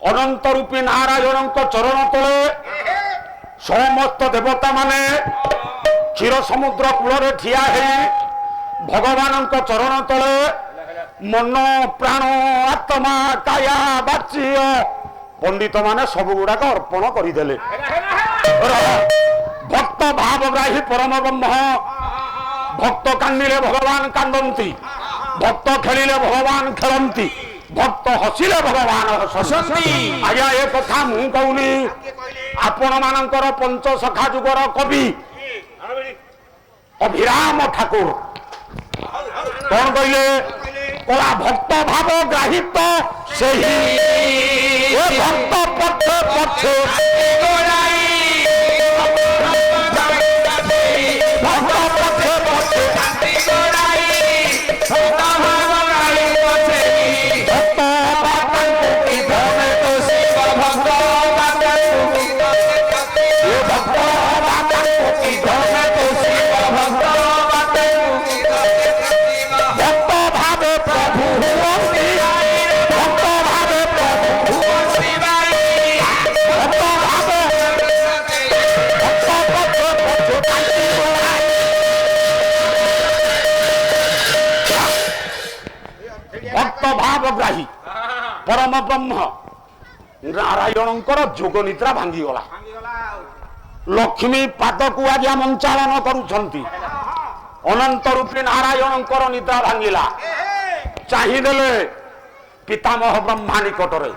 ଅନନ୍ତ ରୂପୀ ନାରାୟଣଙ୍କ ଚରଣ ତଳେ ସମସ୍ତ ଦେବତା ମାନେ କ୍ଷୀର ସମୁଦ୍ର କୂଳରେ ଠିଆ ହେଇ ଭଗବାନଙ୍କ ଚରଣ ତଳେ ମନ ପ୍ରାଣ ଆତ୍ମା କାୟା ବାଚ୍ୟ ପଣ୍ଡିତ ମାନେ ସବୁ ଗୁଡାକ ଅର୍ପଣ କରିଦେଲେ। ଭକ୍ତ ଭାବଗ୍ରାହୀ ପରମ ବ୍ରହ୍ମ। ଭକ୍ତ କାନ୍ଦିଲେ ଭଗବାନ କାନ୍ଦନ୍ତି, ଭକ୍ତ ଖେଳିଲେ ଭଗବାନ ଖେଳନ୍ତି, ଭକ୍ତ ହସିଲେ ଭଗବାନ ହସନ୍ତି। ଆଜ୍ଞା ଏ କଥା ମୁଁ କହୁନି, ଆପଣ ମାନଙ୍କର ପଞ୍ଚସଖା ଯୁଗର କବି ଅଭିରାମ ଠାକୁର କଣ କହିଲେ? କଳା ଭକ୍ତ ଭାବ ଗ୍ରାହିତ ସେହି ଭକ୍ତ ପଛେ ପଛେ ଭାବଗ୍ରାହୀ ପରମ ବ୍ରହ୍ମ ନାରାୟଣଙ୍କର ଯୋଗ ନିଦ୍ରା ଭାଙ୍ଗିଗଲା। ଲକ୍ଷ୍ମୀ ପାଦକୁ ଆଜ୍ଞା ମଞ୍ଚାଳନ କରୁଛନ୍ତି। ଅନନ୍ତ ରୂପୀ ନାରାୟଣଙ୍କର ନିଦ୍ରା ଭାଙ୍ଗିଲା। ଚାହିଁଦେଲେ ପିତାମହ ବ୍ରହ୍ମା ନିକଟରେ,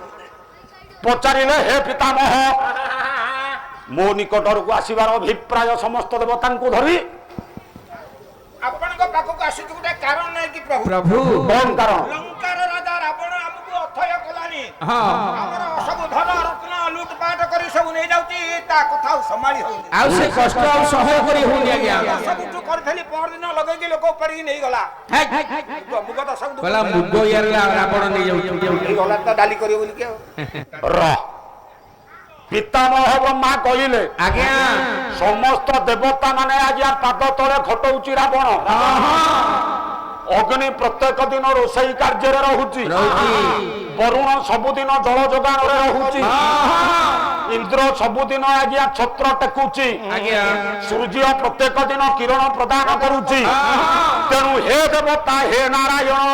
ପଚାରିଲେ ହେ ପିତାମହ, ମୋ ନିକଟକୁ ଆସିବାର ଅଭିପ୍ରାୟ ସମସ୍ତ ଦେବତାଙ୍କୁ ଧରି ଆପଣଙ୍କ ପାଖକୁ ଆସୁଛି ଗୋଟେ କାରଣ ନାହିଁ କି ପ୍ରଭୁ? ପ୍ରଭୁ କଣ କାରଣ? ଲଙ୍କାର ରାଜା ରାବଣ ଆମକୁ ଅଥୟ କଲାନି। ଆମର ସବୁ ଧନ ରତ୍ନ ଲୁଟପାଟ କରି ସବୁ ନେଇ ଯାଉଛି, ତା କଥା ଆଉ ସମ୍ଭାଳି ହଉନି। ଆଉ ସେ କଷ୍ଟ ଆଉ ସହ୍ୟ କରି ହଉନି ଆଜ୍ଞା। ସବୁଠୁ କରିଥିଲି ପରଦିନ ଲଗେଇକି ଲୋକ ଉପାଡ଼ିକି ନେଇଗଲା। ମୁଗ ତ ସବୁ କହିଲା ମୁଗ ଇଆରେ ରାବଣ ନେଇ ଯାଉଛି। ଗଲା ତ ଡାଲି କରିବ ବୋଲିକି ଆଉ। ପିତାମହ ବ୍ରହ୍ମା କହିଲେ ଆଜ୍ଞା ସମସ୍ତ ଦେବତା ମାନେ ଆଜ୍ଞା ପାଦ ତଳେ ଖଟଉଛି ରାବଣ। ଅଗ୍ନି ପ୍ରତ୍ୟେକ ଦିନ ରୋଷେଇ କାର୍ଯ୍ୟରେ ରହୁଛି, ବରୁଣ ସବୁଦିନ ଜଳ ଯୋଗାଣରେ ରହୁଛି, ଇନ୍ଦ୍ର ସବୁଦିନ ଆଜ୍ଞା ଛତ୍ର ଟେକୁଛି, ସୂର୍ଯ୍ୟ ପ୍ରତ୍ୟେକ ଦିନ କିରଣ ପ୍ରଦାନ କରୁଛି। ତେଣୁ ହେ ଦେବତା, ହେ ନାରାୟଣ,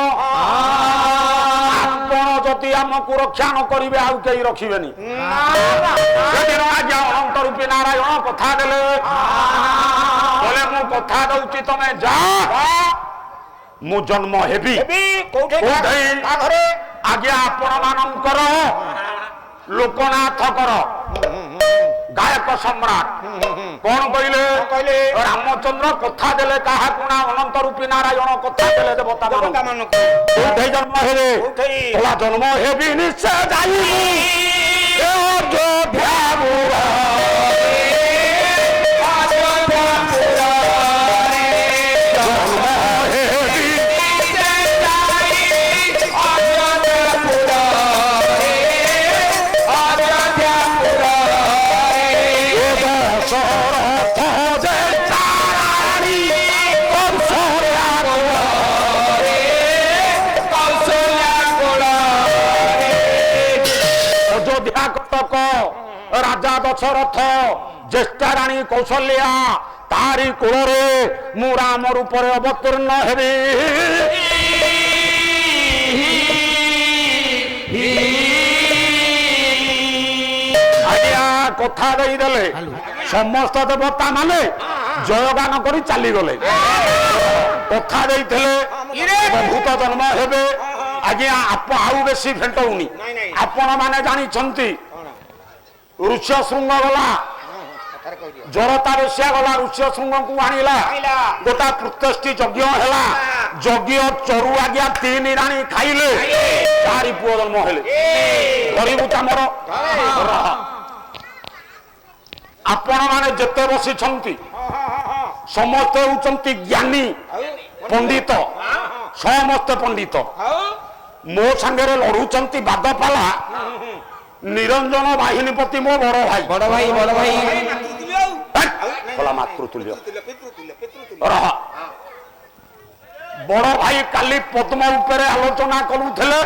ଆପଣ ଯଦି ଆମକୁ ରକ୍ଷା ନ କରିବେ ଆଉ କେହି ରଖିବେନି। ସେଦିନ ଆଜ୍ଞା ଅନନ୍ତ ରୂପୀ ନାରାୟଣ କଥା ଦେଲେ, କହିଲେ ମୁଁ କଥା ଦଉଛି ତମେ ଯା, ମୁଁ ଜନ୍ମ ହେବି ଆଜ୍ଞା ଆପଣ ମାନଙ୍କର ଲୋକନାଥଙ୍କର ଗାୟକ ସମ୍ରାଟ। କଣ କହିଲେ? ରାମଚନ୍ଦ୍ର କଥା ଦେଲେ କାହାକୁ ନା ଅନନ୍ତ ରୂପୀ ନାରାୟଣ କଥା ଦେଲେ ଦେବତା ମାନଙ୍କୁ। କୋଉଠି ଜନ୍ମ ହେବେ? ଜନ୍ମ ହେବି ନିଶ୍ଚୟ ଯାଇ ରାଜା ଦଶରଥ, ଜ୍ୟେଷ୍ଠା ରାଣୀ କୌଶଲ୍ୟା, ତାରି କୋଳରେ ମୁଁ ରାମ ରୂପରେ ଅବତୀର୍ଣ୍ଣ ହେବି। ଆଜ୍ଞା କଥା ଦେଇଦେଲେ, ସମସ୍ତ ଦେବତା ମାନେ ଜୟଗାନ କରି ଚାଲିଗଲେ। କଥା ଦେଇଥିଲେ ବହୁତ ଜନ୍ମ ହେବେ। ଆଜ୍ଞା ଆଉ ବେଶୀ ଭେଣ୍ଟ ହଉନି। ଆପଣ ମାନେ ଜାଣିଛନ୍ତି ଋଷ୍ୟ ଶୃଙ୍ଗ ଗଲା, ଜରତା ବେଶ୍ୟା ଗଲା, ଋଷ୍ୟ ଶୃଙ୍ଗକୁ ଆଣିଲା, ଗୋଟା ପ୍ରତ୍ୟଷ୍ଟି ଯଜ୍ଞ ହେଲା। ଯଜ୍ଞ ଚରୁ ଆଜ୍ଞା 3 ରାଣୀ ଖାଇଲେ, 4 ପୁଅ ଜନ୍ମ ହେଲେ। ଗରିବୁ ଚାମର ଆପଣ ମାନେ ଯେତେ ବସିଛନ୍ତି ସମସ୍ତେ ହଉଛନ୍ତି ଜ୍ଞାନୀ ପଣ୍ଡିତ, ସମସ୍ତେ ପଣ୍ଡିତ। ମୋ ସାଙ୍ଗରେ ଲଢୁଛନ୍ତି ବାଦପାଲା ନିରଞ୍ଜନ ବାହିନୀପତି, ମୋ ବଡ ଭାଇ ମାତୃତୁଲ୍ୟ। ବଡ ଭାଇ କାଲି ପଦ୍ମ ଉପରେ ଆଲୋଚନା କରୁଥିଲେ।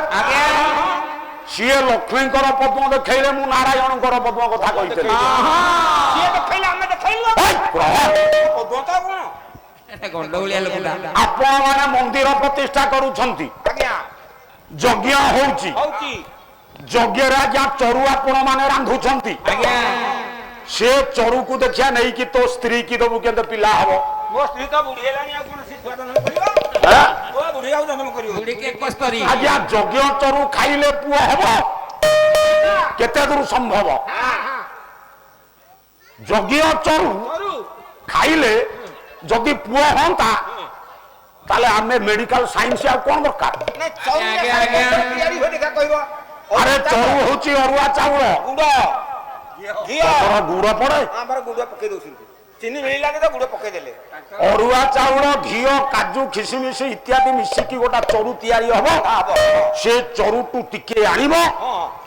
ସିଏ ଲକ୍ଷ୍ମୀଙ୍କର ପଦ୍ମ ଦେଖେଇଲେ ମୁଁ ନାରାୟଣଙ୍କର ପଦ୍ମ କଥା କହିଥିଲି। ସିଏ ଦେଖେଇଲେ ଆମେ ଦେଖେଇଲୁ ହେଇ, ରହ। ପଦ୍ମ ତ କଣ ଗଣ୍ଡଗୋଳିଆ ଲୋକଟା। ଆପଣ ମାନେ ମନ୍ଦିର ପ୍ରତିଷ୍ଠା କରୁଛନ୍ତି, ଆଜ୍ଞା ଯଜ୍ଞ ହଉଛି, ହଉଛି ଯଜ୍ଞରେ ଆଜ୍ଞା ଚରୁ ଆପଣ ମାନେ ରାନ୍ଧୁଛନ୍ତି, ଆଜ୍ଞା ସେ ଚରୁକୁ ଦେଖିଆ ନେଇକି ତୋ ସ୍ତ୍ରୀ କି ଦବୁ କେତେ ପିଲା ହବ? ମୋ ସ୍ତ୍ରୀ ତ ବୁଢୀ ହେଲାଣି ଆଉ କଣ ସେ ଛୁଆ ଜନ୍ମ କରିବ? ଆଁ? ମୋ ବୁଢୀ ଆଉ ଜନ୍ମ କରିବ ବୁଢୀକି ଏକସ୍ତରୀ। ଆଜ୍ଞା ଯଜ୍ଞ ଚରୁ ଖାଇଲେ ପୁଅ ହବ? କେତେ ଦୂର ସମ୍ଭବ? ଯଜ୍ଞ ଚରୁ ଖାଇଲେ ଯଦି ପୁଅ ହଅନ୍ତା ତାହେଲେ ଆମେ ମେଡିକାଲ ସାଇନ୍ସ ଆଉ କଣ ଦରକାର? ନାଇଁ ଚଉରିଆ ସାଙ୍ଗେ ତିଆରି ହୁଏ ଦେଖା କହିବ ଆରେ ଚରୁ ହଉଛି ଅରୁଆ ଚାଉଳ, ଗୁଡ ଘିଅ ତମର ଗୁଡ ପଡେ? ଆମର ଗୁଡ ପକେଇ ଦଉଛନ୍ତି ଚିନି ମିଳିଲାନି ତ ଗୁଡ ପକେଇ ଦେଲେ ଅରୁଆ ଚାଉଳ, ଘିଅ, କାଜୁ, ଖିସମିସ ଇତ୍ୟାଦି ମିଶିକି ଗୋଟା ଚରୁ ତିଆରି ହବ। ସେ ଚରୁଟୁ ଟିକେ ଆଣିବ,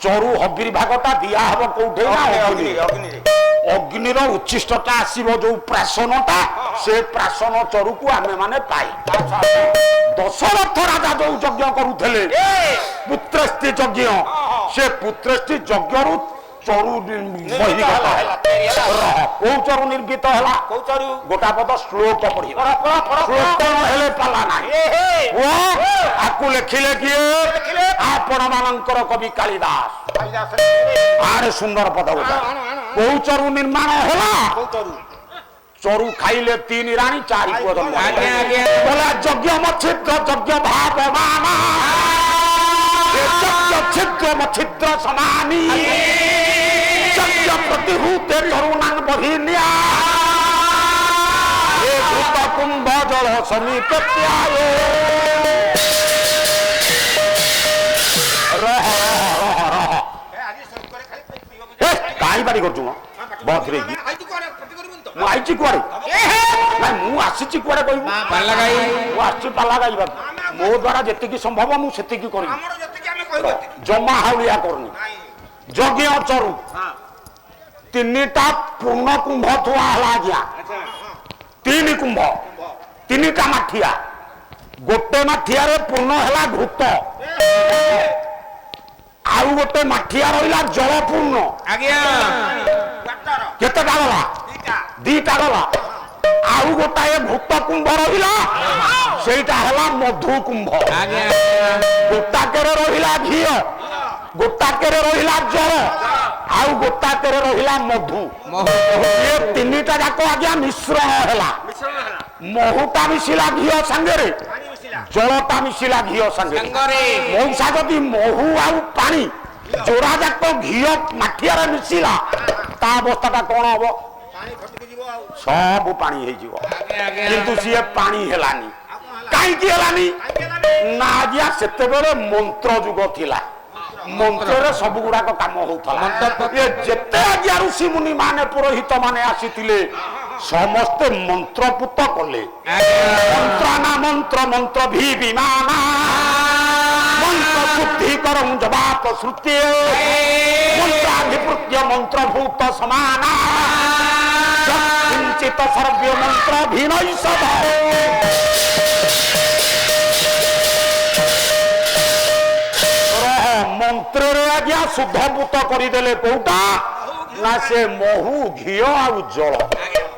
ଚରୁ ହବିର୍ଭାଗଟା ଦିଆହବ କୋଉଠି ନା ଅଗ୍ନିରେ। ଅଗ୍ନିରେ ଅଗ୍ନିର ଉଚ୍ଛିଷ୍ଟଟା ଆସିବ ଯୋଉ ପ୍ରାସନଟା, ସେ ପ୍ରାସନ ଚରୁକୁ ଆମେ ମାନେ ପାଇ। ଦଶରଥ ରାଜା ଯୋଉ ଯଜ୍ଞ କରୁଥିଲେ ପୁତ୍ରେଷ୍ଟି ଯଜ୍ଞ, ସେ ପୁତ୍ରେଷ୍ଟି ଯଜ୍ଞରୁ ଚରୁ ବହିର୍ଗତ ହେଲା। କୋଉ ଚରୁ ନିର୍ଗତ ହେଲା? କୋଉ ଚରୁ ଗୋଟା ପଦ ଶ୍ଲୋକ ପଢିବ, ଶ୍ଲୋକ ହେଲେ ପାଲା ନାହିଁ। ଆକୁ ଲେଖିଲେ କିଏ? ଆପଣ ମାନଙ୍କର କବି କାଳିଦାସ। ଆରେ ସୁନ୍ଦର ପଦ ଗୋଟା। କୋଉ ଚରୁ ନିର୍ମାଣ ହେଲା? ଚରୁ ଖାଇଲେ 3 ରାଣୀ 4 ପୁଅ ଜନ୍ମ। ଆଜ୍ଞା ଆଜ୍ଞା ବୋଲେ ଯଜ୍ଞ ମଛିଦ୍ର ଯଜ୍ଞ ଭାବମାନ, ଯଜ୍ଞ ଛିଦ୍ର ମଛିଦ୍ର ସମାନି, ଯଜ୍ଞ ପ୍ରତିହୂତେ ତରୁଣାନ୍ ବହିନିଆ, ଏ ଭୂତ କୁମ୍ଭ ଜଳ ସମୀପେ ପ୍ୟାୟେ। ରହ ରହ ରହ, କାହିଁ ପାଟି କରୁଛୁ ମ ବଥରେ କି? ମୁଁ ଆଇଛି କୁଆଡେ? ନାଇଁ ମୁଁ ଆସିଛି କୁଆଡେ କହିବୁ? ପାଲା ଗାଈ ମୁଁ ଆସିଛି ପାଲା ଗାଇବାକୁ। ମୋ ଦ୍ଵାରା ଯେତିକି ସମ୍ଭବ ମୁଁ ସେତିକି କରିବି, ଆମର ଯେତିକି ଆମେ କହିବୁ ଜମା ହାଉଳିଆ କରୁନି। ଯଜ୍ଞ ଚରୁ 3ଟା ପୂର୍ଣ୍ଣ କୁମ୍ଭ ଥୁଆ ହେଲା ଆଜ୍ଞା, 3 କୁମ୍ଭ, 3ଟା ମାଠିଆ। ଗୋଟେ ମାଠିଆରେ ପୂର୍ଣ୍ଣ ହେଲା ଘୃତ, ଆଉ ଗୋଟେ ମାଠିଆ ରହିଲା ଜଳ ପୂର୍ଣ୍ଣ। ଆଜ୍ଞା କେତେଟା ଗଲା? 2ଟା ଗଲା। ଆଉ ଗୋଟାଏ ଭୂତ କୁମ୍ଭ ରହିଲା, ସେଇଟା ହେଲା ମଧୁ କୁମ୍ଭ। ଆଜ୍ଞା ଗୋଟାକରେ ରହିଲା ଘିଅ, ଗୋଟାକରେ ରହିଲା ଜଳ, ଆଉ ଗୋଟାକରେ ରହିଲା ମଧୁ। ଏ 3ଟା ଯାକ ଆଜ୍ଞା ମିଶ୍ରଣ ହେଲା। ମହୁଟା ମିଶିଲା ଘିଅ ସାଙ୍ଗରେ, ଜଳଟା ମିଶିଲା ଘିଅ ସାଙ୍ଗରେ। ମଉସା ଯଦି ମହୁ ଆଉ ପାଣି ଯୋଡ଼ା ଯାକ ଘିଅ ମାଠିଆରେ ମିଶିଲା, ତା ଅବସ୍ଥାଟା କଣ ହବ? ସବୁ ପାଣି ହେଇଯିବ। କିନ୍ତୁ ସିଏ ପାଣି ହେଲାନି। କାହିଁକି ହେଲାନି? ନା ଆଜ୍ଞା ସେତେବେଳେ ମନ୍ତ୍ର ଯୁଗ ଥିଲା, ମନ୍ତ୍ରରେ ସବୁ ଗୁଡାକ କାମ ହଉଥିଲା। ଯେତେ ଆଜ୍ଞା ଋଷି ମୁନି ମାନେ ପୁରୋହିତ ମାନେ ଆସିଥିଲେ ସମସ୍ତେ ମନ୍ତ୍ରପୁତ କଲେ। ମନ୍ତ୍ର ନା ମନ୍ତ୍ର ମନ୍ତ୍ର ଭି ବିମାନ, ମନ୍ତ୍ର ଶୁଦ୍ଧି କରଂ ଜବାପ ଶ୍ରୁତି, ମନ୍ତ୍ରାଧିପୃତ୍ୟ ମନ୍ତ୍ରଭୂତ ସମାନ, କିଞ୍ଚିତ ସର୍ବ୍ୟ ମନ୍ତ୍ର ଭିନୈଷଧ। ମନ୍ତ୍ରରେ ଆଜ୍ଞା ଶୁଦ୍ଧଭୂତ କରିଦେଲେ କୋଉଟା? ନା ସେ ମହୁ, ଘିଅ ଆଉ ଜଳ।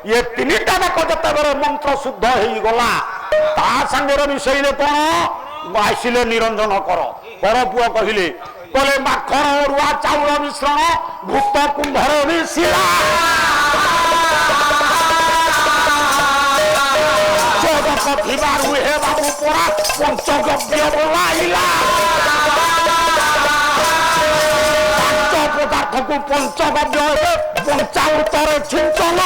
ଏ 3ଟା ଯାକ ଯେତେବେଳେ ମନ୍ତ୍ର ଶୁଦ୍ଧ ହେଇଗଲା, ତା ସାଙ୍ଗରେ ମିଶେଇଲେ କଣ? ଆସିଲେ ନିରଞ୍ଜନ କର ପୁଅ କହିଲେ, କହିଲେ ମାଖନ ଅରୁଆ ଚାଉଳ ମିଶ୍ରଣ ଭୂତ କୁମ୍ଭରେ ମିଶିଲା, ଜଗତ ଥିବାରୁ ହେ ବାବୁ ପରା ପଞ୍ଚଗବ୍ୟ ବୋଲାଇଲା। ପଦାର୍ଥକୁ ପଞ୍ଚଗବ୍ୟ ହେବେ, ପଞ୍ଚାମୃତରେ ଛିଞ୍ଚନ।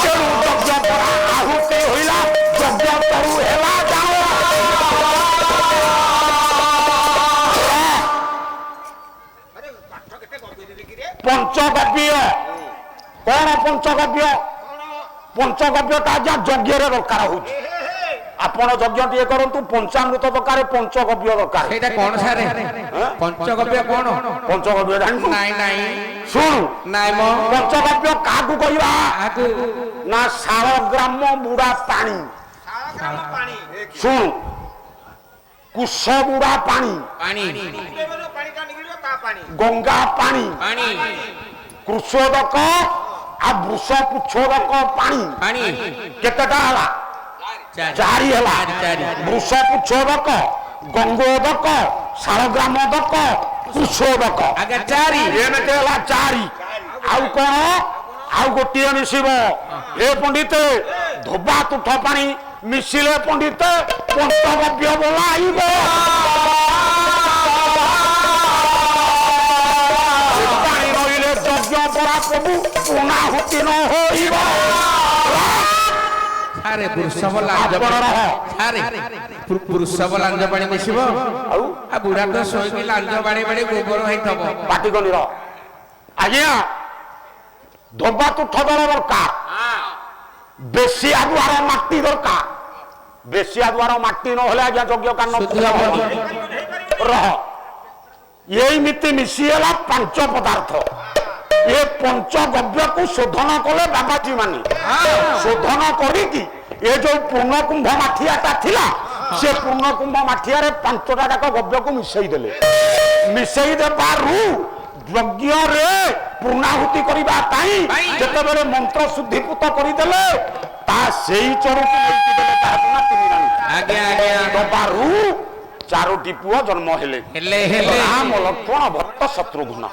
ତେଣୁ ଯଜ୍ଞ ପରା ଆହୁତି ହୋଇଲା, ଯଜ୍ଞ ତରୁ ହେଲା ଯାଅ। ପଞ୍ଚଗବ୍ୟ କଣ? ପଞ୍ଚଗବ୍ୟ, ପଞ୍ଚଗବ୍ୟଟା ଆଜ୍ଞା ଯଜ୍ଞରେ ଦରକାର ହଉଛି। ଆପଣ ଯଜ୍ଞ ଟିକେ କରନ୍ତୁ, ପଞ୍ଚାମୃତ ଦରକାର, ପଞ୍ଚଗବ୍ୟ ଦରକାର। ସେଇଟା କଣ ସାରେ? ପଞ୍ଚଗବ୍ୟ କଣ? ପଞ୍ଚଗବ୍ୟ ଜାଣିଛୁ? ନାଇଁ ନାଇଁ ଶୁଣୁ, ନାଇଁ ମ ପଞ୍ଚଗବ୍ୟ କାହାକୁ କହିବା? ନା ଶାଳଗ୍ରାମ ବୁଡା ପାଣି। ଶୁଣୁ, କୁଶବୁଡ଼ା ପାଣି, ପାଣି ପାଣିଟା ନିଗିଳିବ ତା ପାଣି ଗଙ୍ଗା ପାଣି, ପାଣି କୃଷୋଦକ ଆଉ ବୃଷ ପୁଚ୍ଛୋଦକ ପାଣି ପାଣି କେତେଟା ହେଲା? ଚାରି ହେଲା। ବୃଷ ପୁଚ୍ଛୋଦକ, ଗଙ୍ଗୋଦକ, ଶାଳଗ୍ରାମୋଦକ, କୃଷୋଦକ ଆଜ୍ଞା ଚାରି ଏମିତି ହେଲା ଚାରି। ଆଉ କଣ? ଆଉ ଗୋଟିଏ ମିଶିବ। ଏ ପଣ୍ଡିତ ଧୋବା ତୁଠ ପାଣି ମିଶିଲେ ପଣ୍ଡିତ ପଞ୍ଚଗବ୍ୟ ବୋଲାଇବ। ପାଣି ରହିଲେ ଯଜ୍ଞ ପରା ପ୍ରଭୁ ପୂର୍ଣ୍ଣାହୁତି ନ ହୋଇବ। ସାରେ ବୃଷଭ ଲାଞ୍ଜ ଆପଣ ରହ। ସାରେ ବୃଷଭ ଲାଞ୍ଜ ପାଣି ମିଶିବ ଆଉ ଆଉ ବୁଢା ତ ଶୋଇକି ଲାଞ୍ଜ ବାଡି ବାଡି ଗୋବର ହେଇଥିବ। ପାଟି କନିର ଆଜ୍ଞା ଧୋବା ତୁଠ ଦଳ ଦରକାର, ବେଶିଆ ଦୁଆର ମାଟି ଦରକାର। ବେଶିଆ ଦୁଆର ମାଟି ନହେଲେ ଆଜ୍ଞା ଯଜ୍ଞ କାନ ରହ। ଏଇମିତି ମିଶିଗଲା ପାଞ୍ଚ ପଦାର୍ଥ। ଏ ପଞ୍ଚଗବ୍ୟକୁ ଶୋଧନ କଲେ ବାବାଜୀ ମାନେ। ଶୋଧନ କରିକି ଏ ଯୋଉ ପୂର୍ଣ୍ଣକୁମ୍ଭ ମାଠିଆଟା ଥିଲା ସେ ପୂର୍ଣ୍ଣକୁମ୍ଭ ମାଠିଆରେ ପାଞ୍ଚଟା ଯାକ ଗବ୍ୟକୁ ମିଶେଇ ଦେଲେ। ମିଶେଇ ଦେବାରୁ ଯଜ୍ଞରେ ପୂର୍ଣ୍ଣାହୁତି କରିବା ପାଇଁ ଯେତେବେଳେ ମନ୍ତ୍ର ଶୁଦ୍ଧିକୃତ କରିଦେଲେ ତା ସେଇ ଚରୁକୁ ନେଇକି ଦେଲେ ତାହାକୁ ନା ତିନି ରାଣୀ। ଆଜ୍ଞା ଆଜ୍ଞା ଦବାରୁ ଚାରୋଟି ପୁଅ ଜନ୍ମ ହେଲେ। ହେଲେ ହେଲେ ରାମ, ଲକ୍ଷ୍ମଣ, ଭରତ, ଶତ୍ରୁଘ୍ନ।